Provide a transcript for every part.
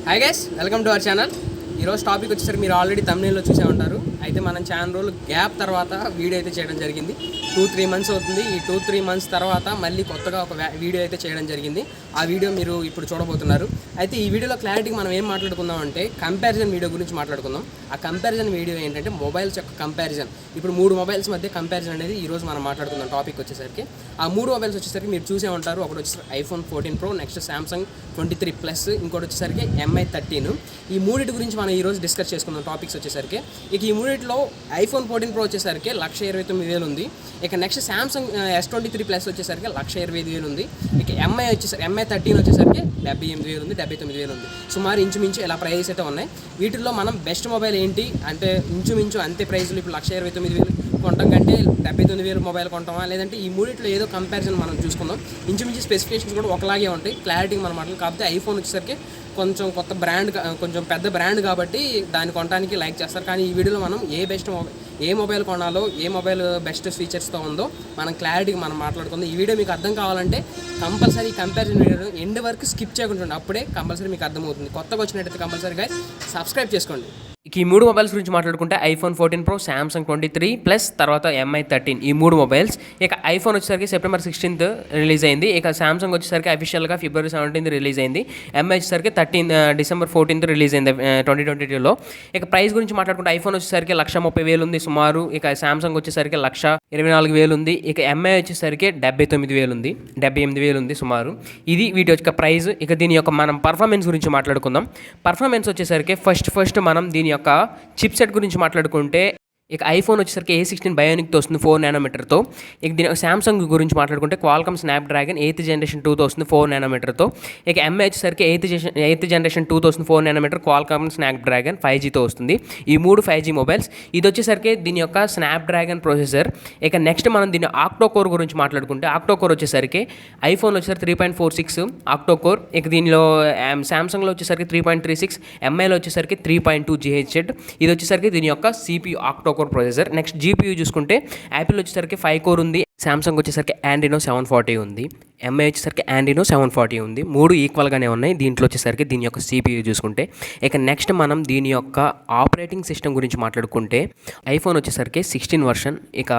Hi guys, welcome to our channel. ఈరోజు topic వచ్చేసరికి మీరు ఆల్రెడీ తమ్నేల్లో చూసే ఉంటారు. అయితే మనం చాలా రోజులు గ్యాప్ తర్వాత వీడియో అయితే చేయడం జరిగింది. 2-3 months అవుతుంది. ఈ 2-3 months తర్వాత మళ్ళీ కొత్తగా ఒక వీడియో అయితే చేయడం జరిగింది. ఆ వీడియో మీరు ఇప్పుడు చూడబోతున్నారు. అయితే ఈ వీడియోలో క్లారిటీగా మనం ఏం మాట్లాడుకుందాం అంటే కంపారిజన్ వీడియో గురించి మాట్లాడుకుందాం. ఆ కంపారిజన్ వీడియో ఏంటంటే మొబైల్స్ యొక్క కంపారిజన్. ఇప్పుడు 3 మొబైల్స్ మధ్య కంపారిజన్ అనేది ఈరోజు మనం మాట్లాడుకుందాం. టాపిక్ వచ్చేసరికి ఆ 3 మొబైల్స్ వచ్చేసరికి మీరు చూసే ఉంటారు. ఒకటి వచ్చేసరికి iPhone 14 Pro, next Samsung S23 Plus, ఇంకోటి వచ్చేసరికి MI 13. ఈ మూడింటి గురించి మనం ఈరోజు డిస్కస్ చేసుకుందాం. టాపిక్స్ వచ్చేసరికి ఇక ఈ మూడింటిలో iPhone 14 Pro వచ్చేసరికి 1,29,000 ఉంది. ఇక నెక్స్ట్ Samsung S23 Plus వచ్చేసరికి 1,25,000 ఉంది. ఇక MI 13 వచ్చేసరికి 78,000 ఉంది, 79,000 ఉంది. సుమారు ఇంచుమించు ఇలా ప్రైస్ అయితే ఉన్నాయి. వీటిల్లో మనం బెస్ట్ మొబైల్ ఏంటి అంటే ఇంచుమించు అంతే ప్రైస్లు. ఇప్పుడు 1,29,000 కొంటాం కంటే 79,000 మొబైల్ కొంటామా, లేదంటే ఈ మూడింటిలో ఏదో కంపారిజన్ మనం చూసుకుందాం. ఇంచుమించు స్పెసిఫికేషన్స్ కూడా ఒకలాగే ఉంటాయి. క్లారిటీ మన మాటలు. కాకపోతే ఐఫోన్ వచ్చేసరికి కొంచెం కొత్త బ్రాండ్, కొంచెం పెద్ద బ్రాండ్ కాబట్టి దాన్ని కొనడానికి లైక్ చేస్తారు. కానీ ఈ వీడియోలో మనం ఏ మొబైల్ కొనాలో, ఏ మొబైల్ బెస్ట్ ఫీచర్స్తో ఉందో మనం క్లారిటీగా మనం మాట్లాడుకుందాం. ఈ వీడియో మీకు అర్థం కావాలంటే కంపల్సరీ కంపారిజన్ వీడియో ఎండ్ వరకు స్కిప్ చేయకుండా, అప్పుడే కంపల్సరీ మీకు అర్థమవుతుంది. కొత్తగా వచ్చినట్టయితే కంపల్సరీగా సబ్స్క్రైబ్ చేసుకోండి. ఈ 3 మొబైల్స్ గురించి మాట్లాడుకుంటే iPhone 14 Pro, Samsung 23 Plus, తర్వాత MI 13 ఈ 3 మొబైల్స్. ఇక ఐఫోన్ వచ్చేసరికి September 16th రిలీజ్ అయింది. ఇక Samsung వచ్చేసరికి అఫీషియల్గా February 17th రిలీజ్ అయింది. MI వచ్చేసరికి December 14th రిలీజ్ అయింది 2022లో. ఇక ప్రైస్ గురించి మాట్లాడుకుంటే ఐఫోన్ వచ్చేసరికి 1,30,000 ఉంది సుమారు. ఇక Samsung వచ్చేసరికి 1,24,000 ఉంది. ఇక MI వచ్చేసరికి 79,000 ఉంది, 78,000 ఉంది సుమారు. ఇది వీటి యొక్క ప్రైస్. ఇక దీని యొక్క మనం పర్ఫార్మెన్స్ గురించి మాట్లాడుకుందాం. పర్ఫార్మెన్స్ వచ్చేసరికి ఫస్ట్ మనం దీని యొక్క చిప్ సెట్ గురించి మాట్లాడుకుంటే ఇక ఐఫోన్ వచ్చేసరికి A16 బయోనిక్తో వస్తుంది 4 nanometerతో. ఇక దీని సామ్సంగ్ గురించి మాట్లాడుకుంటే క్వాల్కమ్ స్నాప్డ్రాగన్ 8th generation 2తో వస్తుంది 4 nanometerతో. ఇక MI వచ్చేసరికి 8th generation 2తో వస్తుంది 4 nanometer క్వాల్కమ్ స్నాప్డ్రాగన్ 5Gతో వస్తుంది. ఈ 3 5G మొబైల్స్. ఇది వచ్చేసరికి దీని యొక్క స్నాప్డ్రాగన్ ప్రాసెసర్. ఇక నెక్స్ట్ మనం దీని ఆక్టోకోర్ గురించి మాట్లాడుకుంటే ఆక్టోకోర్ వచ్చేసరికి ఐఫోన్ వచ్చేసరికి 3.46 ఆక్టోకోర్. ఇక దీనిలో సామ్సంగ్లో వచ్చేసరికి 3.36, MIలో వచ్చేసరికి 3.2 GHz. ఇది వచ్చేసరికి దీని యొక్క CPU octa-core processor. Next GPU చూసుకుంటే యాపిల్ వచ్చేసరికి 5 core ఉంది, సామ్సంగ్ వచ్చేసరికి Adreno 740 ఉంది, MI వచ్చేసరికి Adreno 740 ఉంది. 3 ఈక్వల్గానే ఉన్నాయి. దీంట్లో వచ్చేసరికి దీని యొక్క CPU చూసుకుంటే ఇక నెక్స్ట్ మనం దీని యొక్క ఆపరేటింగ్ సిస్టమ్ గురించి మాట్లాడుకుంటే ఐఫోన్ వచ్చేసరికి 16 వర్షన్, ఇక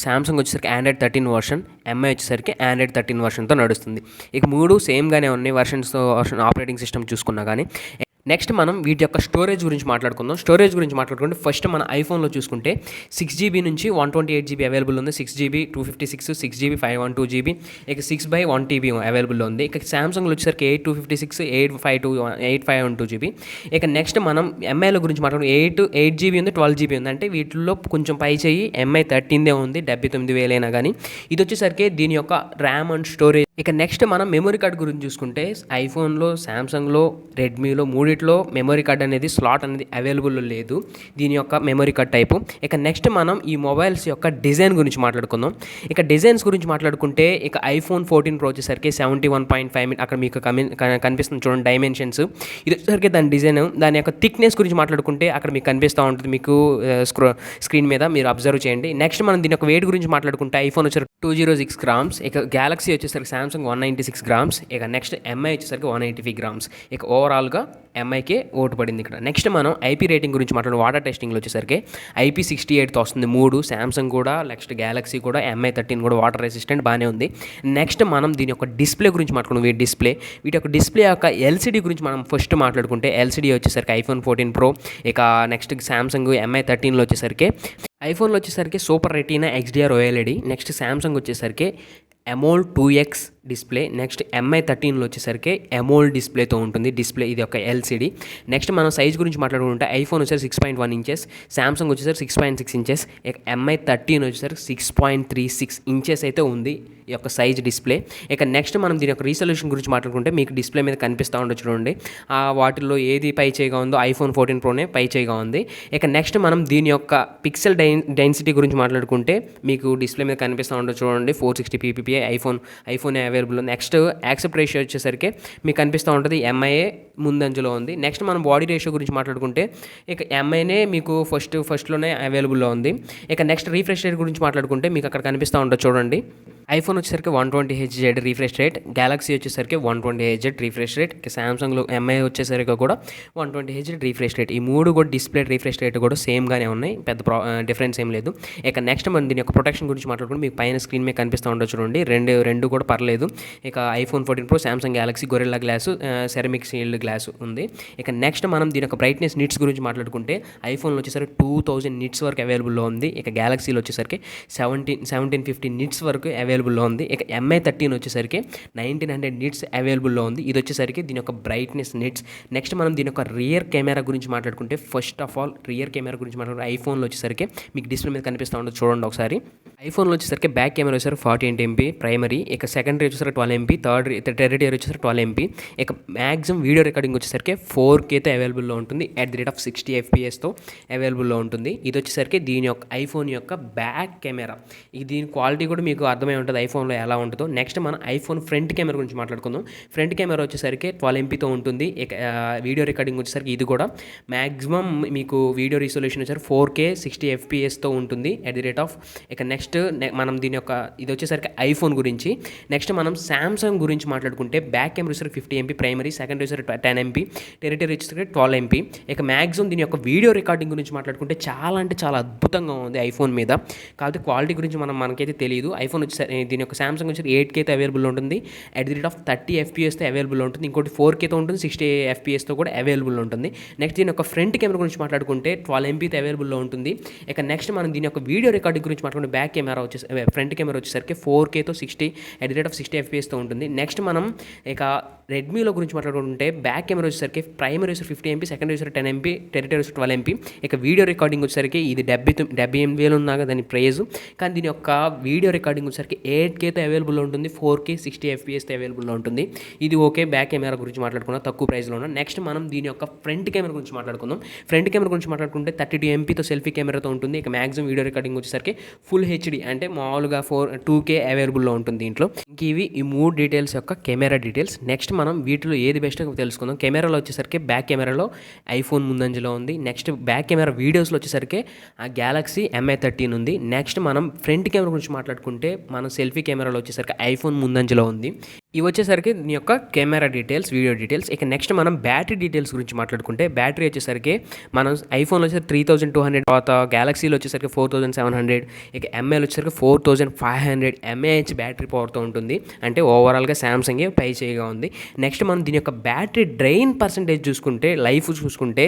సామ్సంగ్ వచ్చేసరికి Android 13 వర్షన్, MI వచ్చేసరికి Android 13 వర్షన్తో నడుస్తుంది. ఇక 3 సేమ్గానే ఉన్నాయి వర్షన్స్తో. ఆపరేటింగ్ సిస్టమ్ చూసుకున్నా కానీ నెక్స్ట్ మనం వీటి యొక్క స్టోరేజ్ గురించి మాట్లాడుకుందాం. స్టోరేజ్ గురించి మాట్లాడుకుంటే ఫస్ట్ మన ఐఫోన్లో చూసుకుంటే 6GB నుంచి 128GB అవైలబుల్ ఉంది. 6GB 256, 6GB 512GB, ఇక 6/1TB అవైలబుల్లో ఉంది. ఇక సామ్సంగ్లో వచ్చేసరికి 8/256, 8/512GB. ఇక నెక్స్ట్ మనం ఎంఐల గురించి మాట్లాడుకుంటే 8GB ఉంది, 12GB ఉంది. అంటే వీటిల్లో కొంచెం పై చేయి MI 13దే ఉంది, 79,000 అయినా కానీ. ఇది వచ్చేసరికి దీని యొక్క ర్యామ్ అండ్ స్టోరేజ్. ఇక నెక్స్ట్ మనం మెమరీ కార్డ్ గురించి చూసుకుంటే ఐఫోన్లో, సామ్సంగ్లో, రెడ్మీలో మూడిట్లో మెమరీ కార్డ్ అనేది స్లాట్ అనేది అవైలబుల్ లేదు, దీని యొక్క మెమరీ కార్డ్ టైపు. ఇక నెక్స్ట్ మనం ఈ మొబైల్స్ యొక్క డిజైన్ గురించి మాట్లాడుకుందాం. ఇక డిజైన్స్ గురించి మాట్లాడుకుంటే ఇక iPhone 14 Pro వచ్చేసరికి 71.5 అక్కడ మీకు కనిపిస్తుంది చూడండి డైమెన్షన్స్. ఇది వచ్చేసరికి దాని డిజైన్. దాని యొక్క థిక్నెస్ గురించి మాట్లాడుకుంటే అక్కడ మీకు కనిపిస్తూ ఉంటుంది, మీకు స్క్రీన్ మీద మీరు అబ్జర్వ్ చేయండి. నెక్స్ట్ మనం దీని యొక్క వెయిట్ గురించి మాట్లాడుకుంటే ఐఫోన్ వచ్చేసరికి 206 grams, ఇక గ్యాలక్సీ వచ్చేసరికి Samsung 196 grams, ఇక నెక్స్ట్ MI వచ్చేసరికి 185 grams. ఇక ఓవరాల్గా MIకే ఓటు పడింది ఇక్కడ. నెక్స్ట్ మనం IP రేటింగ్ గురించి మాట్లాడు. వాటర్ టెస్టింగ్లో వచ్చేసరికి IP68తో వస్తుంది 3, సామ్సంగ్ కూడా, నెక్స్ట్ గ్యాలక్సీ కూడా, MI 13 కూడా వాటర్ రెసిస్టెంట్ బాగానే ఉంది. నెక్స్ట్ మనం దీని యొక్క డిస్ప్లే గురించి మాట్లాడుకుంటాం. వీటి యొక్క డిస్ప్లే యొక్క LCD గురించి మనం ఫస్ట్ మాట్లాడుకుంటే LCD వచ్చేసరికి iPhone 14 Pro, ఇక నెక్స్ట్ సామ్సంగ్ MI 13లో వచ్చేసరికి ఐఫోన్లో వచ్చేసరికి super retina XDR OLED, next Samsung వచ్చేసరికి AMOLED 2X display, next MI 13లో వచ్చేసరికి AMOLED డిస్ప్లేతో ఉంటుంది డిస్ప్లే. ఇది ఒక LCD. నెక్స్ట్ మనం సైజ్ గురించి మాట్లాడుకుంటే ఐఫోన్ వచ్చేసరికి 6.1 inches, సామ్సంగ్ వచ్చేసరికి 6.6 inches, ఇక MI 13 వచ్చేసరికి 6.36 inches అయితే ఉంది ఈ యొక్క సైజ్ డిస్ప్లే. ఇక నెక్స్ట్ మనం దీని యొక్క రీసొల్యూషన్ గురించి మాట్లాడుకుంటే మీకు డిస్ప్లే మీద కనిపిస్తూ ఉండొచ్చు చూడండి. వాటిల్లో ఏది పై చేయిగా ఉందో iPhone 14 Proనే పై చేయిగా ఉంది. ఇక నెక్స్ట్ మనం దీని యొక్క పిక్సెల్ డెన్సిటీ గురించి మాట్లాడుకుంటే మీకు డిస్ప్లే మీద కనిపిస్తూ ఉండొచ్చు చూడండి. 460 ppi iPhone available. Next accept ratio వచ్చేసరికి మీకు కనిపిస్తూ ఉంటుంది, MIఏ ముందంజలో ఉంది. నెక్స్ట్ మనం బాడీ రేషియో గురించి మాట్లాడుకుంటే ఇక MIనే మీకు ఫస్ట్లోనే అవైలబుల్లో ఉంది. ఇక నెక్స్ట్ రీఫ్రెష్ రేట్ గురించి మాట్లాడుకుంటే మీకు అక్కడ కనిపిస్తూ ఉంటుంది చూడండి. ఐఫోన్ వచ్చేసరికి 120Hz రిఫ్రెష్ రేట్, గ్యాలక్సీ వచ్చేసరికి 120Hz రిఫ్రెష్ రేట్, సామ్సంగ్లో ఎంఐ వచ్చేసరికి కూడా 120Hz రిఫ్రెష్ రేట్. ఈ మూడు కూడా డిస్ప్లే రిఫ్రెష్ రేట్ కూడా సేమ్గానే ఉన్నాయి, పెద్ద డిఫరెన్స్ ఏం లేదు. ఇక నెక్స్ట్ మనం దీని యొక్క ప్రొటెక్షన్ గురించి మాట్లాడుకుంటే మీకు పైన స్క్రీన్ మీద కనిపిస్తూ ఉండొచ్చు చూడండి, రెండు కూడా పర్లేదు. ఇక iPhone 14 Pro Samsung Galaxy Gorilla glass, ceramic shield glass ఉంది. ఇక నెక్స్ట్ మనం దీని యొక్క బ్రైట్నెస్ నిట్స్ గురించి మాట్లాడుకుంటే ఐఫోన్లో వచ్చేసరికి 2000 నిట్స్ వరకు అవైలబుల్లో ఉంది. ఇక గ్యాలక్సీలో వచ్చేసరికి 1750 నిట్స్ వరకు అవైలబుల్లో ఉంది. ఇక ఎంఐ 13 వచ్చేసరికి 1900 నిట్స్ అవైలబుల్లో ఉంది. ఇది వచ్చేసరికి దీని యొక్క బ్రైట్నెస్ నిట్స్. నెక్స్ట్ మనం దీని యొక్క రియర్ కెమెరా గురించి మాట్లాడుకుంటే first of all rear camera గురించి మాట్లాడుకుంటే ఐఫోన్లో వచ్చేసరికి మీకు డిస్ప్లే మీద కనిపిస్తూ ఉండదు చూడండి ఒకసారి. ఐఫోన్లో వచ్చేసరికి బ్యాక్ కెమెరా వచ్చేసరికి 48 MP ప్రైమరీ, ఇక సెకండరీ వచ్చేసరికి 12 MP, టెరిటరీ వచ్చేసరికి 12 MP. ఇక మ్యాక్సిమం వీడియో రికార్డింగ్ వచ్చేసరికి 4Kతో అవైలబుల్లో ఉంటుంది, at the rate of 60 FPS అవైలబుల్లో ఉంటుంది. ఇది వచ్చేసరికి దీని యొక్క ఐఫోన్ యొక్క బ్యాక్ కెమెరా. దీని క్వాలిటీ కూడా మీకు అర్థమై ఉంటుంది ఐఫోన్లో ఎలా ఉంటుందో. నెక్స్ట్ మనం ఐఫోన్ ఫ్రంట్ కెమెరా గురించి మాట్లాడుకుందాం. ఫ్రంట్ కెమెరా వచ్చేసరికి 12 MPతో ఉంటుంది. ఇక వీడియో రికార్డింగ్ వచ్చేసరికి ఇది కూడా మ్యాక్సిమం మీకు వీడియో రిజల్యూషన్ వచ్చేసరికి 4K 60 FPSతో ఉంటుంది, అట్ ది రేట్ ఆఫ్. ఇక నెక్స్ట్ మనం దీని యొక్క ఇది వచ్చేసరికి ఐఫోన్ గురించి. నెక్స్ట్ మనం సామ్సంగ్ గురించి మాట్లాడుకుంటే బ్యాక్ కెమెరా వచ్చేసరికి 50 MP ప్రైమరీ, సెకండరీ వచ్చేసరికి 10 MP, టెరిటరీ వచ్చేసరికి 12 MP. ఇక మ్యాక్సిమం దీని యొక్క వీడియో రికార్డింగ్ గురించి మాట్లాడుకుంటే చాలా అంటే చాలా అద్భుతంగా ఉంది ఐఫోన్ మీద. కాబట్టి క్వాలిటీ గురించి మనకైతే తెలియదు. ఐఫోన్ వచ్చి దీని యొక్క సామ్సంగ్ వచ్చి 8Kతో అవైలబుల్ ఉంటుంది, అట్ ది రేట్ ఆఫ్ 30 FPSతో అవైలబుల్ ఉంటుంది. ఇంకోటి 4Kతో ఉంటుంది, 60 FPSతో కూడా అవైలబుల్ ఉంటుంది. నెక్స్ట్ దీని యొక్క ఫ్రంట్ కెమెరా గురించి మాట్లాడుకుంటే 12 MPతో అవైలబుల్లో ఉంటుంది. ఇక నెక్స్ట్ మనం దీని యొక్క వీడియో రికార్డింగ్ గురించి మాట్లాడుకుంటే బ్యాక్ కెమెరా వచ్చేసి ఫ్రంట్ కెమెరా వచ్చేసరికి 4Kతో 60 అట్ ది రేట్ ఆఫ్ 60 FPSతో ఉంటుంది. నెక్స్ట్ మనం ఇక రెడ్మీలో గురించి మాట్లాడుకుంటే బ్యాక్ కెమెరా వచ్చేసరికి ప్రైమరీ వచ్చేసరికి 50 MP, సెకండరీ వచ్చేసరికి 10 MP, టెరిటరీ వచ్చేసరికి 12 MP. ఇక వీడియో రికార్డింగ్ వచ్చేసరికి ఇది 78,000 ఉన్నాగా దాని ప్రైజ్. కానీ దీని యొక్క వీడియో రికార్డింగ్ వచ్చేసరికి 8Kతో అవైలబుల్లో ఉంటుంది, 4K 60 FPSతో అవైలబుల్లో ఉంటుంది. ఇది ఓకే బ్యాక్ కెమెరా గురించి మాట్లాడుకున్నాం, తక్కువ ప్రైస్లో ఉన్న. నెక్స్ట్ మనం దీని యొక్క ఫ్రంట్ కెమెరా గురించి మాట్లాడుకుందాం. ఫ్రంట్ కెమెరా గురించి మాట్లాడుకుంటే 32 MPతో సెల్ఫీ కెమెరాతో ఉంటుంది. ఇక మ్యాక్సిమం వీడియో రికార్డింగ్ వచ్చేసరికి ఫుల్ HD అంటే మామూలుగా 2K అవైలబుల్లో ఉంటుంది దీంట్లో. ఇంక ఇవి ఈ 3 డీటెయిల్స్ యొక్క కెమెరా డీటెయిల్స్. నెక్స్ట్ మనం వీటిలో ఏది బెస్ట్ తెలుసుకుందాం. కెమెరాలో వచ్చేసరికి బ్యాక్ కెమెరాలో ఐఫోన్ ముందంజలో ఉంది. నెక్స్ట్ బ్యాక్ కెమెరా వీడియోస్లో వచ్చేసరికి ఆ గ్యాలక్సీ MI 13 ఉంది. నెక్స్ట్ మనం ఫ్రంట్ కెమెరా గురించి మాట్లాడుకుంటే మనం సెల్ఫీ కెమెరాలో వచ్చేసరికి ఐఫోన్ ముందంజలో ఉంది. ఇవి వచ్చేసరికి దీని యొక్క కెమెరా డీటెయిల్స్, వీడియో డీటెయిల్స్. ఇక నెక్స్ట్ మనం బ్యాటరీ డీటెయిల్స్ గురించి మాట్లాడుకుంటే బ్యాటరీ వచ్చేసరికి మనం ఐఫోన్లో వచ్చేసరికి 3200, తర్వాత గ్యాలక్సీలో వచ్చేసరికి 4700, ఇక ఎంఐలో వచ్చేసరికి 4500 mAh బ్యాటరీ పవర్తో ఉంటుంది. అంటే ఓవరాల్గా సామ్సంగే పై చేయగా ఉంది. నెక్స్ట్ మనం దీని యొక్క బ్యాటరీ డ్రైన్ పర్సంటేజ్ చూసుకుంటే లైఫ్ చూసుకుంటే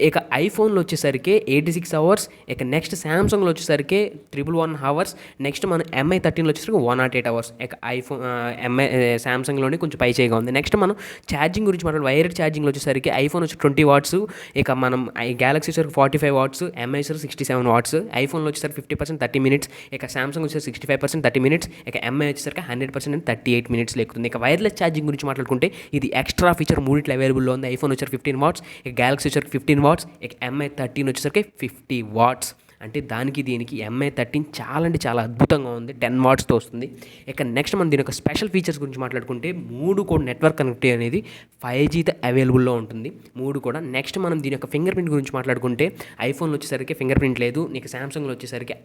ఇక ఐఫోన్లో వచ్చేసరికి 86 hours, ఇక నెక్స్ట్ సామ్సంగ్లో వచ్చేసరికి 111 hours, నెక్స్ట్ మనం MI 13లో వచ్చేసరికి 108 hours. ఇక ఐఫోన్ ఎంఐ సామ్సంగ్లోనే కొంచెం పై చేయగా ఉంది. నెక్స్ట్ మనం ఛార్జింగ్ గురించి మాట్లాడు. వైర్డ్ ఛార్జింగ్లో వచ్చేసరికి ఐఫోన్ వచ్చి 20 watts, ఇక మనం గ్యాలక్సీ వచ్చేసరికి 45 watts, ఎంఐ వచ్చేసరికి 67 watts, ఐఫోన్లో వచ్చేసరికి 50% 30 minutes, ఇక సామ్సంగ్ వచ్చేసరికి 65% 30 minutes, ఇక ఎంఐ వచ్చేసరికి 100% 38 minutes ఎక్కుతుంది. ఇక వైర్లెస్ ఛార్జింగ్ గురించి మాట్లాడుకుంటే ఇది ఎక్స్ట్రా ఫీచర్ మూడిట్లో అవైలబుల్లో ఉంది. ఐఫోన్ వచ్చేసరికి 15 watts, ఇక గ్యాలక్సీ వచ్చేసరికి 15 watts, ఇక ఎంఐ 13 వచ్చేసరికి 50 watts. అంటే దానికి దీనికి ఎంఐ 13 చాలా అంటే చాలా అద్భుతంగా ఉంది, 10 wattsతో వస్తుంది. ఇక నెక్స్ట్ మనం దీని యొక్క స్పెషల్ ఫీచర్స్ గురించి మాట్లాడుకుంటే 3 కూడా నెట్వర్క్ కనెక్టివిటీ అనేది 5Gతో అవైలబుల్లో ఉంటుంది 3 కూడా. నెక్స్ట్ మనం దీని యొక్క ఫింగర్ ప్రింట్ గురించి మాట్లాడుకుంటే ఐఫోన్లో వచ్చేసరికి ఫింగర్ ప్రింట్ లేదు, నీకు సామ్సంగ్లో వచ్చేసరికి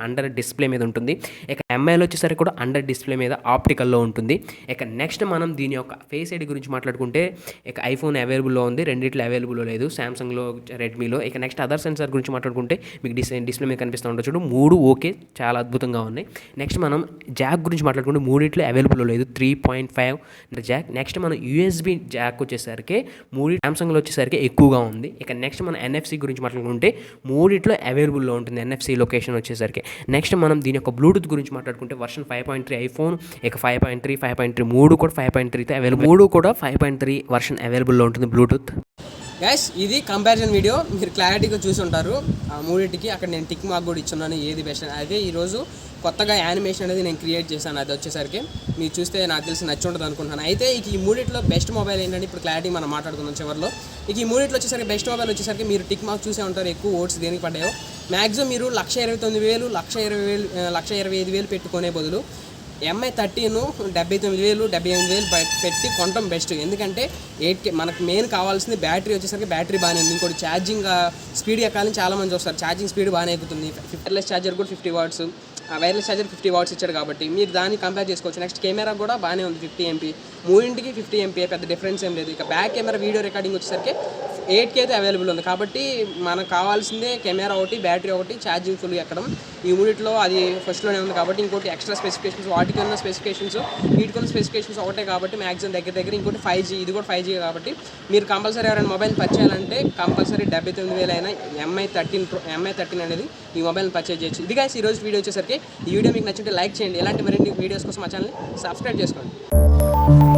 అండర్ డిస్ప్లే మీద ఉంటుంది. ఇక ఎంఐలో వచ్చేసరికి కూడా అండర్ డిస్ప్లే మీద ఆప్టికల్లో ఉంటుంది. ఇక నెక్స్ట్ మనం దీని యొక్క ఫేస్ ఐడి గురించి మాట్లాడుకుంటే ఇక ఐఫోన్ అవైలబుల్లో ఉంది, రెండిట్లో అవైలబుల్లో లేదు, సామ్సంగ్లో రెడ్మీలో. ఇక నెక్స్ట్ అదర్ సెన్సార్ గురించి మాట్లాడుకుంటే మీకు డిస్ప్లే మీద కనిపిస్తూ ఉండొచ్చు, 3 ఓకే చాలా అద్భుతంగా ఉన్నాయి. నెక్స్ట్ మనం జాక్ గురించి మాట్లాడుకుంటే మూడిట్లో అవైలబుల్లో లేదు, 3.5 జాక్. నెక్స్ట్ మనం USB జాక్ వచ్చేసరికి సామ్సంగ్లో వచ్చేసరికి ఎక్కువగా ఉంది. ఇక నెక్స్ట్ మనం NFC గురించి మాట్లాడుకుంటే మూడిట్లో అవైలబుల్లో ఉంటుంది, NFC లొకేషన్ వచ్చేసరికి. నెక్స్ట్ మనం దీని యొక్క బ్లూటూత్ గురించి మాట్లాడుకుంటే వర్షన్ 5.3 ఐఫోన్, ఇక 5.3, 5.3 3 కూడా 5.3తో అవైలబుల్, 3 కూడా 5.3 వర్షన్ అవైలబుల్లో ఉంటుంది బ్లూటూత్. గైస్ ఇది కంపారిజన్ వీడియో, మీరు క్లారిటీగా చూసి ఉంటారు ఆ మూడింటికి. అక్కడ నేను టిక్ మార్క్ కూడా ఇచ్చున్నాను ఏది బెస్ట్ అని. అదే ఈరోజు కొత్తగా యానిమేషన్ అనేది నేను క్రియేట్ చేశాను, అది వచ్చేసరికి మీరు చూస్తే నాకు తెలిసి నచ్చి ఉంటుంది అనుకుంటున్నాను. అయితే ఇక ఈ మూడిట్లో బెస్ట్ మొబైల్ ఏంటంటే ఇప్పుడు క్లారిటీ మనం మాట్లాడుకుందాం చివరిలో. ఇక ఈ మూడిట్లో వచ్చేసరికి బెస్ట్ మొబైల్ వచ్చేసరికి మీరు టిక్ మార్క్ చూసే ఉంటారు, ఎక్కువ ఓట్స్ దేనికి పడ్డాయో. మ్యాక్సిమం మీరు 1,29,000, 1,25,000 పెట్టుకునే బదులు ఎంఐ 13 79,000, 78,000 పెట్టి కొనడం బెస్ట్. ఎందుకంటే 8K మనకు మెయిన్ కావాల్సింది బ్యాటరీ వచ్చేసరికి బ్యాటరీ బాగానే ఉంది. ఇంకోటి ఛార్జింగ్ స్పీడ్ ఎక్కాలని చాలామంది చూస్తారు, ఛార్జింగ్ స్పీడ్ బాగానే ఎక్కుతుంది. వైర్లెస్ ఛార్జర్ కూడా 50 watts, వైర్లెస్ ఛార్జర్ 50 వాట్స్ ఇచ్చాడు కాబట్టి మీరు దాన్ని కంపేర్ చేసుకోవచ్చు. నెక్స్ట్ కెమెరా కూడా బాగానే ఉంది 50 MP, మూడింటికి 50 MP, పెద్ద డిఫరెన్స్ ఏం లేదు. ఇక బ్యాక్ కెమెరా వీడియో రికార్డింగ్ వచ్చేసరికి 8K అయితే అవైలబుల్ ఉంది. కాబట్టి మనకు కావాల్సిందే కెమెరా ఒకటి, బ్యాటరీ ఒకటి, ఛార్జింగ్ ఫుల్ ఎక్కడం. ఈ మూడిట్లో అది ఫస్ట్లోనే ఉంది. కాబట్టి ఇంకోటి ఎక్స్ట్రా స్పెసిఫికేషన్స్, వాటికి ఉన్న స్పెసిఫికేషన్స్ వీటికి ఉన్న స్పెసిఫికేషన్స్ ఒకటే కాబట్టి మ్యాక్సిమం దగ్గర ఇంకోటి 5G, ఇది కూడా 5G కాబట్టి మీరు కంపల్సరీ ఎవరైనా మొబైల్ పర్చేజ్ చేయాలంటే కంపల్సరీ 79,000 అయినా MI13 అనేది ఈ మొబైల్ని పర్చేజ్ చేయొచ్చు. ఇది guys ఈరోజు వీడియో వచ్చేసరికి. ఈ వీడియో మీకు నచ్చితే లైక్ చేయండి. ఇలాంటి మరిన్ని వీడియోస్ కోసం మా ఛానల్ని సబ్స్క్రైబ్ చేసుకోండి.